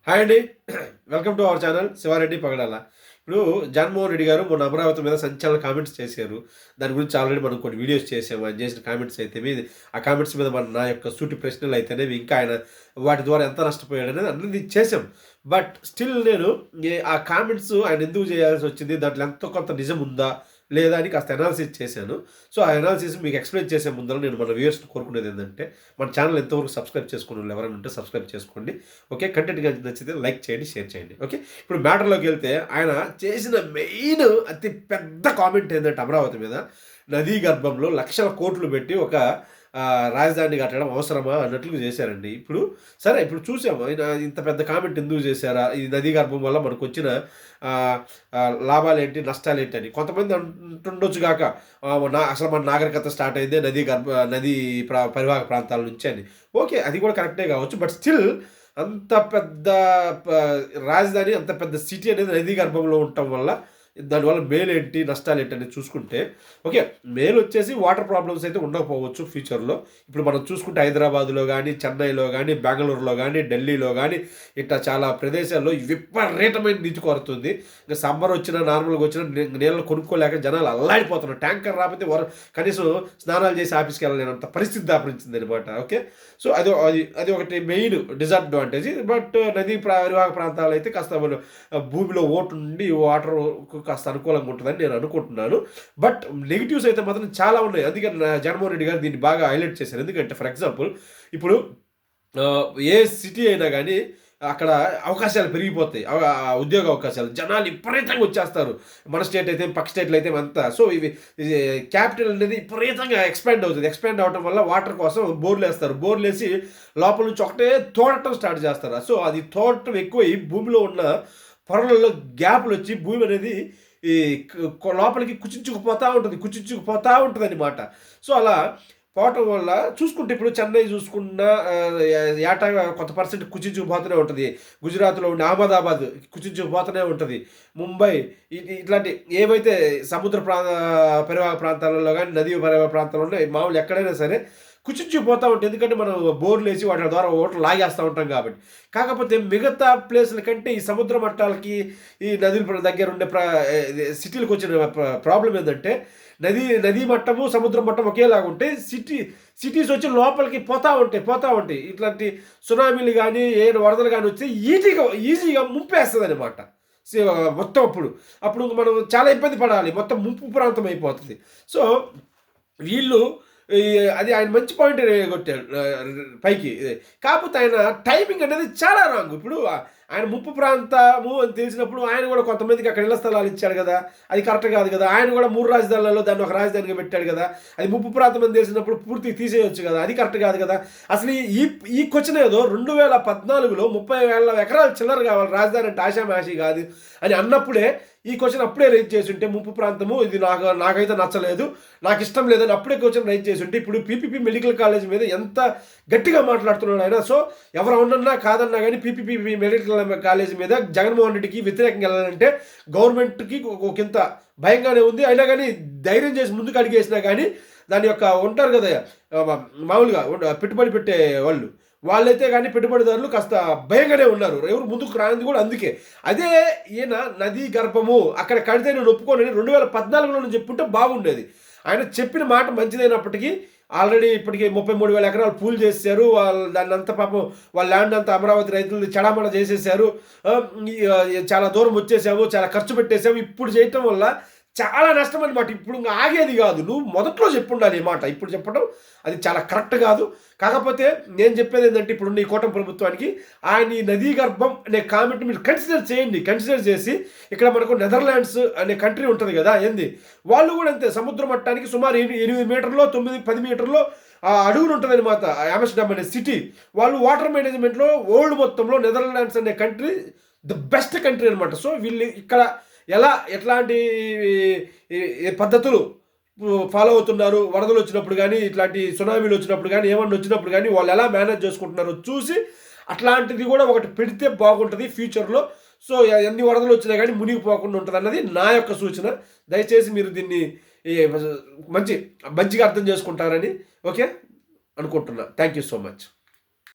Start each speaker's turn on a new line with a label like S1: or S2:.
S1: Hi అండి. Welcome to our channel Siva Reddy Pagadala. ఇప్పుడు జగన్మోహన్ రెడ్డి గారు మొన్న అమరావతి మీద సంచలన కామెంట్స్ చేశారు. దాని గురించి ఆల్రెడీ మనం కొన్ని వీడియోస్ చేసాము. ఆయన చేసిన కామెంట్స్ అయితేమి, ఆ కామెంట్స్ మీద నా యొక్క సూటి ప్రశ్నలు అయితేనేమి, ఇంకా ఆయన వాటి ద్వారా ఎంత నష్టపోయాడనేది అన్నీ చేసాం. బట్ స్టిల్ నేను ఆ కామెంట్స్ ఆయన ఎందుకు చేయాల్సి వచ్చింది, దాంట్లో ఎంతో కొంత నిజం ఉందా లేదా అని కాస్త అనాలిసిస్ చేశాను. సో ఆ అనాలిసిస్ మీకు ఎక్స్ప్లెయిన్ చేసే ముందర నేను మన వ్యూయర్స్ని కోరుకునేది ఏంటంటే, మన ఛానల్ ఎంతవరకు సబ్స్క్రైబ్ చేసుకున్న వాళ్ళు ఎవరైనా ఉంటే సబ్స్క్రైబ్ చేసుకోండి. ఓకే, కంటెంట్ కానీ నచ్చితే లైక్ చేయండి, షేర్ చేయండి. ఓకే, ఇప్పుడు మ్యాటర్లోకి వెళ్తే ఆయన చేసిన మెయిన్ అతి పెద్ద కామెంట్ ఏంటంటే అమరావతి మీద నదీ గర్భంలో లక్షల కోట్లు పెట్టి ఒక రాజధాని కట్టడం అవసరమా అన్నట్లు చేశారండి. ఇప్పుడు చూసాము ఆయన ఇంత పెద్ద కామెంట్ ఎందుకు చేశారా, ఈ నదీ గర్భం వల్ల మనకు వచ్చిన లాభాలేంటి నష్టాలేంటి అని కొంతమంది అంటుండొచ్చు కాక, అసలు మన నాగరికత స్టార్ట్ అయిందే నదీ పరివాహక ప్రాంతాల నుంచి అని. ఓకే, అది కూడా కరెక్టే కావచ్చు. బట్ స్టిల్ అంత పెద్ద రాజధాని, అంత పెద్ద సిటీ అనేది నదీ గర్భంలో ఉండటం వల్ల దానివల్ల మేలేంటి నష్టాలేంటి అనేది చూసుకుంటే, ఓకే, మేలు వచ్చేసి వాటర్ ప్రాబ్లమ్స్ అయితే ఉండకపోవచ్చు ఫ్యూచర్లో. ఇప్పుడు మనం చూసుకుంటే హైదరాబాద్లో కానీ, చెన్నైలో కానీ, బెంగళూరులో కానీ, ఢిల్లీలో కానీ ఇట్లా చాలా ప్రదేశాల్లో విపరీతమైన నీటి కొరతుంది. ఇంకా సమ్మర్ వచ్చినా నార్మల్గా వచ్చినా నీళ్ళు కొనుక్కోలేక జనాలు అల్లాడిపోతున్నారు. ట్యాంకర్ రాకపోతే కనీసం స్నానాలు చేసి ఆఫీస్కి వెళ్ళలేనంత పరిస్థితి దాపరించింది అనమాట. ఓకే, సో అది ఒకటి మెయిన్ డిసడ్వాంటేజ్. బట్ నదీ పరివాహక ప్రాంతాలు అయితే కాస్త భూమిలో ఓటు నుండి వాటర్ కాస్త అనుకూలంగా ఉంటుందని నేను అనుకుంటున్నాను. బట్ నెగిటివ్స్ అయితే మాత్రం చాలా ఉన్నాయి. అందుకని జగన్మోహన్ రెడ్డి గారు దీన్ని బాగా హైలైట్ చేశారు. ఎందుకంటే ఫర్ ఎగ్జాంపుల్ ఇప్పుడు ఏ సిటీ అయినా కానీ అక్కడ అవకాశాలు పెరిగిపోతాయి, ఉద్యోగ అవకాశాలు, జనాలు విపరీతంగా వచ్చేస్తారు. మన స్టేట్ అయితే పక్క స్టేట్లు అయితే అంతా. సో ఇవి క్యాపిటల్ అనేది విపరీతంగా ఎక్స్పాండ్ అవుతుంది. ఎక్స్పాండ్ అవడం వల్ల వాటర్ కోసం బోర్లు వేస్తారు. బోర్లు వేసి లోపల నుంచి ఒకటే తోడటం స్టార్ట్ చేస్తారు. సో అది తోడటం ఎక్కువై భూమిలో ఉన్న పొరలలో గ్యాప్లు వచ్చి భూమి అనేది ఈ లోపలికి కుచించుకుపోతూ ఉంటుంది అనమాట. సో అలా పోవటం వల్ల చూసుకుంటే ఇప్పుడు చెన్నై చూసుకున్నా ఏటా కొంత పర్సెంట్ కుచించుకుపోతూనే ఉంటుంది. గుజరాత్లో ఉండే అహ్మదాబాద్ కుచించుకుపోతూనే ఉంటుంది. ముంబై ఇట్లాంటి ఏవైతే సముద్ర పరివాహక ప్రాంతాలలో కానీ నదీ పరివాహక ప్రాంతాలలో మామూలు ఎక్కడైనా సరే కుచించిపోతూ ఉంటుంది. ఎందుకంటే మనం బోర్లు వేసి వాటి ద్వారా ఓట్లు లాగేస్తూ ఉంటాం కాబట్టి. కాకపోతే మిగతా ప్లేసుల కంటే ఈ సముద్ర మట్టాలకి ఈ నదుల దగ్గర ఉండే సిటీలకు వచ్చిన ప్రాబ్లం ఏంటంటే, నదీ మట్టము సముద్ర మట్టం ఒకేలాగా ఉంటే సిటీస్ వచ్చి లోపలికి పోతూ ఉంటాయి. ఇట్లాంటి సునామీలు కానీ ఏ వరదలు కానీ వచ్చి ఈజీగా ముంపేస్తుంది అనమాట మొత్తం. అప్పుడు మనం చాలా ఇబ్బంది పడాలి, మొత్తం ముంపు ప్రాంతం అయిపోతుంది. సో వీళ్ళు అది ఆయన మంచి పాయింట్ కొట్టాడు పైకి. కాకపోతే ఆయన టైమింగ్ అనేది చాలా రాంగ్. ఇప్పుడు ఆయన ముప్పు ప్రాంతము అని తెలిసినప్పుడు ఆయన కూడా కొంతమందికి అక్కడ ఇళ్ల స్థలాలు ఇచ్చాడు కదా, అది కరెక్ట్ కాదు కదా. ఆయన కూడా 3 రాజధానులలో దాన్ని ఒక రాజధానిగా పెట్టాడు కదా, అది ముప్పు ప్రాంతం అని తెలిసినప్పుడు పూర్తిగా తీసేయొచ్చు కదా, అది కరెక్ట్ కాదు కదా. అసలు ఈ క్వశ్చన్ ఏదో 2014లో 30,000 ఎకరాలు చిల్లర కావాలి రాజధాని అంటే ఆషామాషి కాదు అని అన్నప్పుడే ఈ క్వశ్చన్ అప్పుడే రైజ్ చేసి ఉంటే, ముప్పు ప్రాంతము ఇది నాకైతే నచ్చలేదు, నాకు ఇష్టం లేదని అప్పుడే క్వశ్చన్ రైజ్ చేసి ఉంటే ఇప్పుడు పీపీపీ మెడికల్ కాలేజ్ మీద ఎంత గట్టిగా మాట్లాడుతున్నాడు ఆయన. సో ఎవరు అవునన్నా కాదన్నా కానీ పీపీపీ మెడికల్ కాలేజ్ మీద జగన్మోహన్ రెడ్డికి వ్యతిరేకంగా వెళ్ళాలంటే గవర్నమెంట్కి ఒకంత భయంగానే ఉంది. అయినా కానీ ధైర్యం చేసి ముందుకు అడిగేసినా కానీ దాని యొక్క ఉంటారు కదా మామూలుగా పెట్టుబడి పెట్టే వాళ్ళైతే కానీ పెట్టుబడిదారులు కాస్త భయంగానే ఉన్నారు. ఎవరు ముందుకు రానిది కూడా అందుకే. అదే ఈయన నదీ గర్భము అక్కడ కడితే నేను ఒప్పుకోనని 2014లో చెప్పుంటే బాగుండేది. ఆయన చెప్పిన మాట మంచిదైనప్పటికీ ఆల్రెడీ ఇప్పటికీ 33,000 ఎకరాలు పూల్ చేశారు. దాన్ని అంతా పాపం వాళ్ళ ల్యాండ్ అంతా అమరావతి రైతులు చెడామడ చేసేసారు. చాలా దూరం వచ్చేసాము, చాలా ఖర్చు పెట్టేసాము. ఇప్పుడు చేయటం వల్ల చాలా నష్టం అనమాట. ఇప్పుడు ఆగేది కాదు. నువ్వు మొదట్లో చెప్పుండాలి ఈ మాట, ఇప్పుడు చెప్పడం అది చాలా కరెక్ట్ కాదు. కాకపోతే నేను చెప్పేది ఏంటంటే, ఇప్పుడు ఈ కూటమి ప్రభుత్వానికి ఆయన ఈ నదీ గర్భం అనే కామెంట్ మీరు కన్సిడర్ చేయండి. కన్సిడర్ చేసి ఇక్కడ మనకు నెదర్లాండ్స్ అనే కంట్రీ ఉంటుంది కదా, వాళ్ళు కూడా అంతే సముద్ర మట్టానికి సుమారు 8 మీటర్లో 9-10 మీటర్లో అడుగులు ఉంటుంది అనమాట. ఆమ్స్టర్డామ్ అనే సిటీ వాళ్ళు వాటర్ మేనేజ్మెంట్లో వరల్డ్ మొత్తంలో నెదర్లాండ్స్ అనే కంట్రీ ద బెస్ట్ కంట్రీ అనమాట. సో వీళ్ళు ఇక్కడ ఎట్లాంటి పద్ధతులు ఫాలో అవుతున్నారు, వరదలు వచ్చినప్పుడు కానీ ఇట్లాంటి సునామీలు వచ్చినప్పుడు కానీ ఏమన్నా వచ్చినప్పుడు కానీ వాళ్ళు ఎలా మేనేజ్ చేసుకుంటున్నారో చూసి అట్లాంటిది కూడా ఒకటి పెడితే బాగుంటుంది ఫ్యూచర్లో. సో ఎన్ని వరదలు వచ్చినా కానీ మునిగిపోకుండా ఉంటుంది అన్నది నా యొక్క సూచన. దయచేసి మీరు దీన్ని మంచిగా అర్థం చేసుకుంటారని ఓకే అనుకుంటున్నా. Thank you so much.